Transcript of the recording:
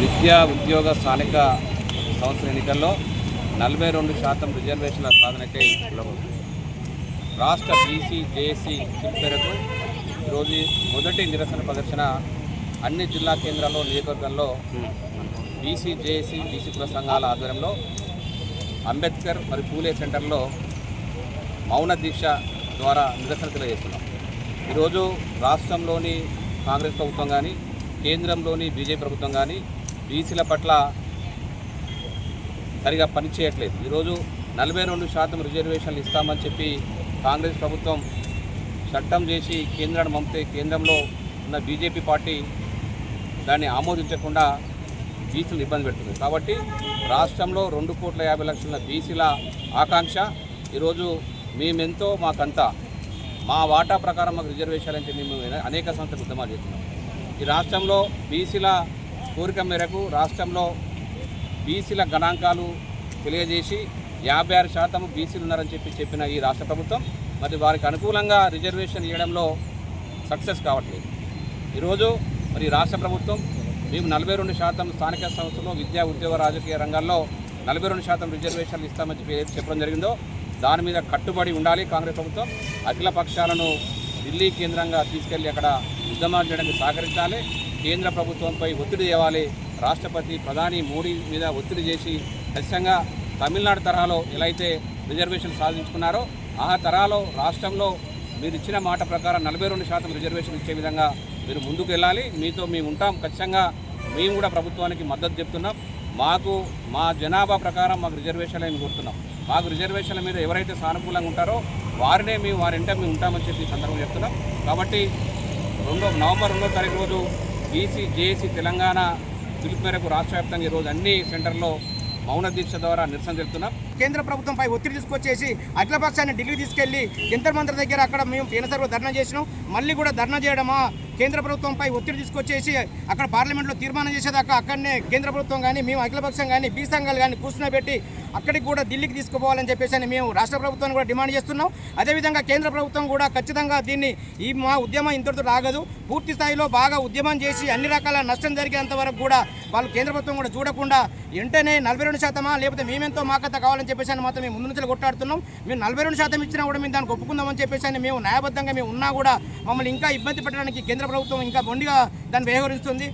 విద్యా ఉద్యోగ స్థానిక సంస్థల ఎన్నికల్లో 42% రిజర్వేషన్ల సాధనకై రాష్ట్ర బీసీ జేఏసీ పిలుపు మేరకు ఈరోజు మొదటి నిరసన ప్రదర్శన అన్ని జిల్లా కేంద్రాల్లో నియోజకవర్గంలో బీసీ జేఏసీ బీసీ కుల సంఘాల ఆధ్వర్యంలో అంబేద్కర్ మరియు పూలే సెంటర్లో మౌన దీక్ష ద్వారా నిరసన తెలియజేస్తున్నాం. ఈరోజు రాష్ట్రంలోని కాంగ్రెస్ ప్రభుత్వం కానీ కేంద్రంలోని బీజేపీ ప్రభుత్వం కానీ బీసీల పట్ల సరిగా పనిచేయట్లేదు. ఈరోజు 42% రిజర్వేషన్లు ఇస్తామని చెప్పి కాంగ్రెస్ ప్రభుత్వం చట్టం చేసి కేంద్రాన్ని పంపితే కేంద్రంలో ఉన్న బీజేపీ పార్టీ దాన్ని ఆమోదించకుండా బీసీలు ఇబ్బంది పెడుతుంది. కాబట్టి రాష్ట్రంలో 2,50,00,000 బీసీల ఆకాంక్ష ఈరోజు మేమెంతో మాకంతా మా వాటా ప్రకారం మాకు రిజర్వేషన్ అంటే మేము అనేక సంస్థలు ఉద్యమాలు చేస్తున్నాం. ఈ రాష్ట్రంలో బీసీల కోరిక మేరకు రాష్ట్రంలో బీసీల గణాంకాలు తెలియజేసి 56% బీసీలు ఉన్నారని చెప్పిన ఈ రాష్ట్ర ప్రభుత్వం మరి వారికి అనుకూలంగా రిజర్వేషన్ ఇవ్వడంలో సక్సెస్ కావట్లేదు. ఈరోజు మరి రాష్ట్ర ప్రభుత్వం మేము 42% స్థానిక సంస్థలో విద్యా ఉద్యోగ రాజకీయ రంగాల్లో 42% రిజర్వేషన్లు ఇస్తామని చెప్పి ఏదైతే చెప్పడం జరిగిందో దాని మీద కట్టుబడి ఉండాలి. కాంగ్రెస్ ప్రభుత్వం అఖిల పక్షాలను ఢిల్లీ కేంద్రంగా తీసుకెళ్లి అక్కడ ఉద్యమాలు చేయడానికి సహకరించాలి. కేంద్ర ప్రభుత్వంపై ఒత్తిడి తేవాలి. రాష్ట్రపతి ప్రధాని మోడీ మీద ఒత్తిడి చేసి ఖచ్చితంగా తమిళనాడు తరహాలో ఎలా అయితే రిజర్వేషన్ సాధించుకున్నారో ఆ తరహాలో రాష్ట్రంలో మీరు ఇచ్చిన మాట ప్రకారం 42% రిజర్వేషన్ ఇచ్చే విధంగా మీరు ముందుకు వెళ్ళాలి. మీతో మేము ఉంటాం. ఖచ్చితంగా మేము కూడా ప్రభుత్వానికి మద్దతు చెప్తున్నాం. మాకు మా జనాభా ప్రకారం మాకు రిజర్వేషన్లు మేము కోరుతున్నాం. మాకు రిజర్వేషన్ల మీద ఎవరైతే సానుకూలంగా ఉంటారో వారినే మేము వారింట మేము ఉంటామని చెప్పి సందర్భం చెప్తున్నాం. కాబట్టి నవంబర్ 2వ తారీఖు రోజు బీసీ జేఏసీ తెలంగాణ పిలుపు మేరకు రాష్ట్ర వ్యాప్తంగా ఈరోజు అన్ని సెంటర్లో మౌన దీక్ష ద్వారా నిరసన తెలుపుతున్నాం. కేంద్ర ప్రభుత్వంపై ఒత్తిడి తీసుకొచ్చేసి అఖిలపక్షాన్ని ఢిల్లీ తీసుకెళ్లి జంతర్ మంతర్ దగ్గర అక్కడ మేము కేంద్ర ధర్నా చేసినాం. మళ్ళీ కూడా ధర్నా చేయడమా కేంద్ర ప్రభుత్వంపై ఒత్తిడి తీసుకొచ్చేసి అక్కడ పార్లమెంట్లో తీర్మానం చేసేదాకా అక్కడనే కేంద్ర ప్రభుత్వం కానీ మేము అఖిలపక్షం కానీ బీ సంఘాలు కానీ కూర్చునబెట్టి అక్కడికి కూడా ఢిల్లీకి తీసుకుపోవాలని చెప్పేసి మేము రాష్ట్ర ప్రభుత్వాన్ని కూడా డిమాండ్ చేస్తున్నాం. అదేవిధంగా కేంద్ర ప్రభుత్వం కూడా ఖచ్చితంగా దీన్ని మా ఉద్యమం ఇంతటితో రాగదు. పూర్తి స్థాయిలో బాగా ఉద్యమం చేసి అన్ని రకాల నష్టం జరిగేంత వరకు కూడా వాళ్ళు కేంద్ర ప్రభుత్వం కూడా చూడకుండా వెంటనే 42% లేకపోతే మేమెంతో మాకంత కావాలని చెప్పేసి మాత్రం మేము ముందు నుంచి కొట్టాడుతున్నాం. మేము 42% ఇచ్చినా కూడా మేము దానికి ఒప్పుకుందామని చెప్పేసి మేము న్యాయబద్ధంగా మేము ఉన్నా కూడా మమ్మల్ని ఇంకా ఇబ్బంది పెట్టడానికి కేంద్ర ప్రభుత్వం ఇంకా మొండిగా దాన్ని వ్యవహరిస్తుంది.